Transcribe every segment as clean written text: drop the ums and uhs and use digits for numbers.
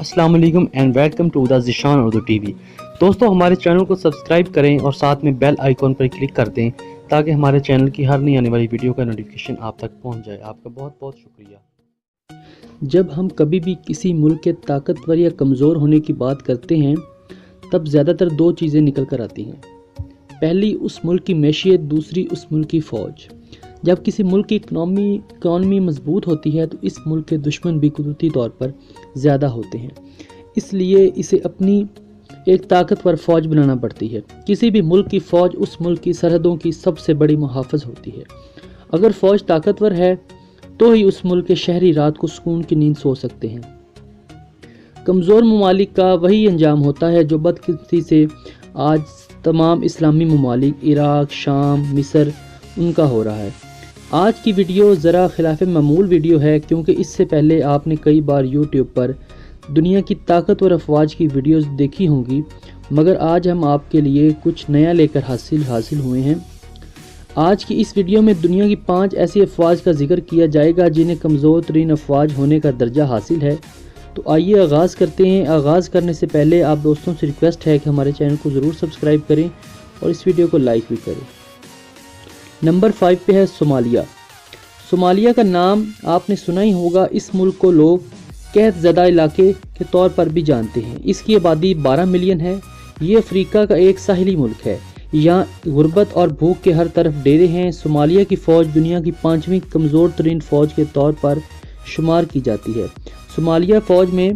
السلام علیکم and welcome to the Zeeshan Urdu TV. دوستو ہمارے چینل کو سبسکرائب کریں اور ساتھ میں بیل آئیکن پر کلک کر دیں تاکہ ہمارے چینل کی ہر نئی آنے والی ویڈیو کا نوٹیفیکیشن آپ تک پہنچ جائے۔ آپ کا بہت بہت شکریہ۔ جب ہم کبھی بھی کسی ملک کے طاقتور یا کمزور ہونے کی بات کرتے ہیں تب زیادہ تر دو چیزیں نکل کر آتی ہیں۔ پہلی اس ملک کی معیشت، دوسری اس ملک کی فوج۔ جب کسی ملک کی اکانومی مضبوط ہوتی ہے تو اس ملک کے دشمن بھی قدرتی طور پر زیادہ ہوتے ہیں، اس لیے اسے اپنی ایک طاقتور فوج بنانا پڑتی ہے۔ کسی بھی ملک کی فوج اس ملک کی سرحدوں کی سب سے بڑی محافظ ہوتی ہے۔ اگر فوج طاقتور ہے تو ہی اس ملک کے شہری رات کو سکون کی نیند سو سکتے ہیں۔ کمزور ممالک کا وہی انجام ہوتا ہے جو بدقسمتی سے آج تمام اسلامی ممالک، عراق، شام، مصر ان کا ہو رہا ہے۔ آج کی ویڈیو ذرا خلاف معمول ویڈیو ہے کیونکہ اس سے پہلے آپ نے کئی بار یوٹیوب پر دنیا کی طاقتور افواج کی ویڈیوز دیکھی ہوں گی، مگر آج ہم آپ کے لیے کچھ نیا لے کر حاصل ہوئے ہیں۔ آج کی اس ویڈیو میں دنیا کی 5 ایسی افواج کا ذکر کیا جائے گا جنہیں کمزور ترین افواج ہونے کا درجہ حاصل ہے۔ تو آئیے آغاز کرتے ہیں۔ آغاز کرنے سے پہلے آپ دوستوں سے ریکویسٹ ہے کہ ہمارے چینل کو ضرور سبسکرائب کریں اور اس ویڈیو کو لائک بھی کریں۔ نمبر 5 پہ ہے صومالیہ۔ صومالیہ کا نام آپ نے سنا ہی ہوگا۔ اس ملک کو لوگ قحط زدہ علاقے کے طور پر بھی جانتے ہیں۔ اس کی آبادی 12 ملین ہے۔ یہ افریقہ کا ایک ساحلی ملک ہے۔ یہاں غربت اور بھوک کے ہر طرف ڈیرے ہیں۔ صومالیہ کی فوج دنیا کی 5ویں کمزور ترین فوج کے طور پر شمار کی جاتی ہے۔ صومالیہ فوج میں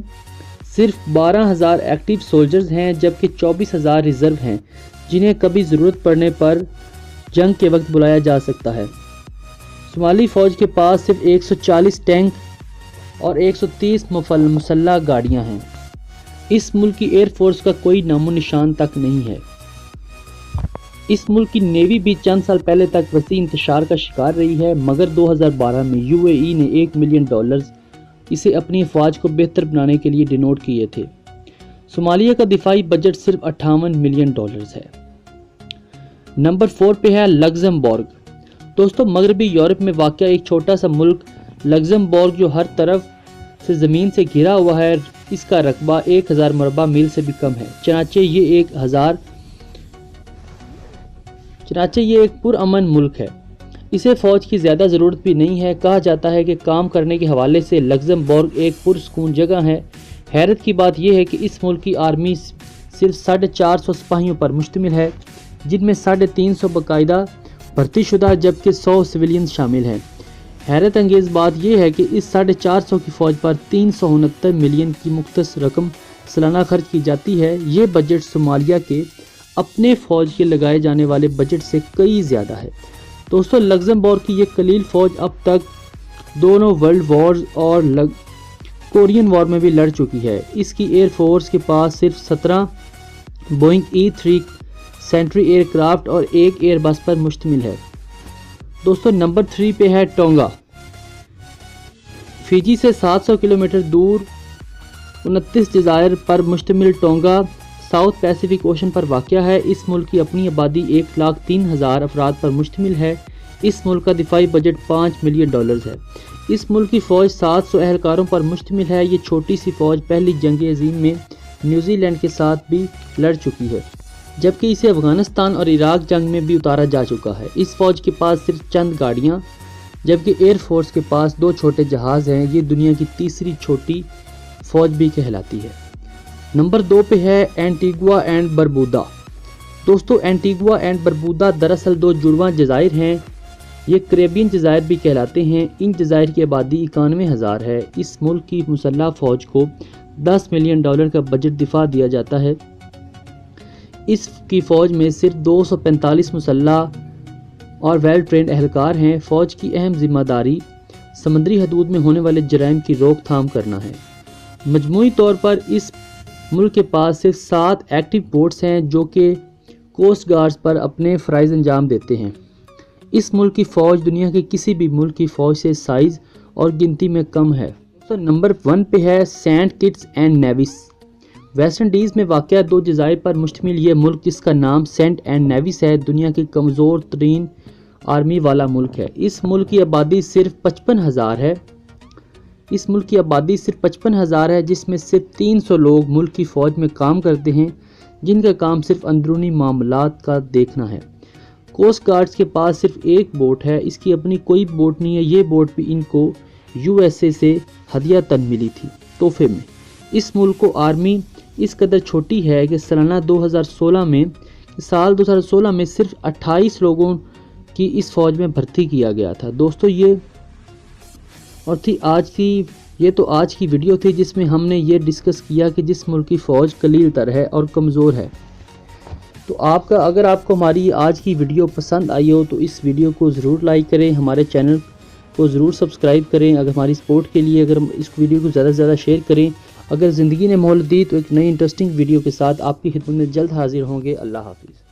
صرف 12,000 ایکٹیو سولجرز ہیں جبکہ 24,000 ریزرو ہیں جنہیں کبھی ضرورت پڑنے پر جنگ کے وقت بلایا جا سکتا ہے۔ صومالی فوج کے پاس صرف 140 ٹینک اور 130 مسلح گاڑیاں ہیں۔ اس ملک کی ایئر فورس کا کوئی نام و نشان تک نہیں ہے۔ اس ملک کی نیوی بھی چند سال پہلے تک وسیع انتشار کا شکار رہی ہے، مگر 2012 میں UAE نے $1 ملین اسے اپنی افواج کو بہتر بنانے کے لیے ڈونیٹ کیے تھے۔ صومالیہ کا دفاعی بجٹ صرف $58 ملین ہے۔ نمبر 4 پہ ہے لگزمبرگ۔ دوستو مغربی یورپ میں واقع ایک چھوٹا سا ملک لگزمبرگ جو ہر طرف سے زمین سے گھرا ہوا ہے، اس کا رقبہ 1000 مربع میل سے بھی کم ہے، چنانچہ یہ ایک پرامن ملک ہے۔ اسے فوج کی زیادہ ضرورت بھی نہیں ہے۔ کہا جاتا ہے کہ کام کرنے کے حوالے سے لگزمبرگ ایک پرسکون جگہ ہے۔ حیرت کی بات یہ ہے کہ اس ملک کی آرمی صرف 450 سپاہیوں پر مشتمل ہے، جن میں 350 باقاعدہ بھرتی شدہ جبکہ 100 سویلینز شامل ہیں۔ حیرت انگیز بات یہ ہے کہ اس 450 کی فوج پر 369 ملین کی مختص رقم سالانہ خرچ کی جاتی ہے۔ یہ بجٹ صومالیہ کے اپنے فوج کے لگائے جانے والے بجٹ سے کئی زیادہ ہے۔ دوستو لگزمبرگ کی یہ قلیل فوج اب تک دونوں ورلڈ وارز اور کورین وار میں بھی لڑ چکی ہے۔ اس کی ایئر فورس کے پاس صرف 17 Boeing E-3 sanitary year craft اور ایک ایئر بس پر مشتمل ہے۔ دوستو نمبر 3 پہ ہے ٹونگا۔ فیجی سے 700 کلومیٹر دور 29 جزائر پر مشتمل ٹونگا ساؤتھ پیسیفک اوشن پر واقع ہے۔ اس ملک کی اپنی آبادی 103,000 افراد پر مشتمل ہے۔ اس ملک کا دفاعی بجٹ $5 ملین ہے۔ اس ملک کی فوج 700 اہلکاروں پر مشتمل ہے۔ یہ چھوٹی سی فوج پہلی جنگ عظیم میں نیوزی لینڈ کے ساتھ بھی لڑ چکی ہے، جبکہ اسے افغانستان اور عراق جنگ میں بھی اتارا جا چکا ہے۔ اس فوج کے پاس صرف چند گاڑیاں جبکہ ایئر فورس کے پاس 2 چھوٹے جہاز ہیں۔ یہ دنیا کی تیسری چھوٹی فوج بھی کہلاتی ہے۔ نمبر 2 پہ ہے اینٹیگوا اینڈ بربودا۔ دوستو اینٹیگوا اینڈ بربودا دراصل 2 جڑواں جزائر ہیں۔ یہ کریبین جزائر بھی کہلاتے ہیں۔ ان جزائر کی آبادی 91,000 ہے۔ اس ملک کی مسلح فوج کو $10 ملین کا بجٹ دفاع دیا جاتا ہے۔ اس کی فوج میں صرف 245 مسلح اور ویل ٹرینڈ اہلکار ہیں۔ فوج کی اہم ذمہ داری سمندری حدود میں ہونے والے جرائم کی روک تھام کرنا ہے۔ مجموعی طور پر اس ملک کے پاس صرف 7 ایکٹیو بوٹس ہیں جو کہ کوسٹ گارڈز پر اپنے فرائض انجام دیتے ہیں۔ اس ملک کی فوج دنیا کے کسی بھی ملک کی فوج سے سائز اور گنتی میں کم ہے۔ تو نمبر 1 پہ ہے Saint Kitts and Nevis. West Indies میں واقع 2 جزائر پر مشتمل یہ ملک جس کا نام سینٹ اینڈ نیویس ہے، دنیا کی کمزور ترین آرمی والا ملک ہے۔ اس ملک کی آبادی صرف 55,000 ہے۔ اس ملک کی آبادی صرف 55,000 ہے، جس میں صرف 300 لوگ ملک کی فوج میں کام کرتے ہیں، جن کا کام صرف اندرونی معاملات کا دیکھنا ہے۔ کوسٹ گارڈز کے پاس صرف ایک بوٹ ہے، اس کی اپنی کوئی بوٹ نہیں ہے۔ یہ بوٹ بھی ان کو USA سے ہدیہ تن ملی تھی تحفے میں۔ اس ملک کو آرمی اس قدر چھوٹی ہے کہ سال 2016 میں صرف 28 لوگوں کی اس فوج میں بھرتی کیا گیا تھا۔ دوستو یہ تو آج کی ویڈیو تھی، جس میں ہم نے یہ ڈسکس کیا کہ جس ملک کی فوج قلیل تر ہے اور کمزور ہے۔ تو اگر آپ کو ہماری آج کی ویڈیو پسند آئی ہو تو اس ویڈیو کو ضرور لائک کریں، ہمارے چینل کو ضرور سبسکرائب کریں، اگر ہماری سپورٹ کے لیے اگر اس ویڈیو کو زیادہ سے زیادہ شیئر کریں۔ اگر زندگی نے مہلت دی تو ایک نئی انٹرسٹنگ ویڈیو کے ساتھ آپ کی خدمت میں جلد حاضر ہوں گے۔ اللہ حافظ۔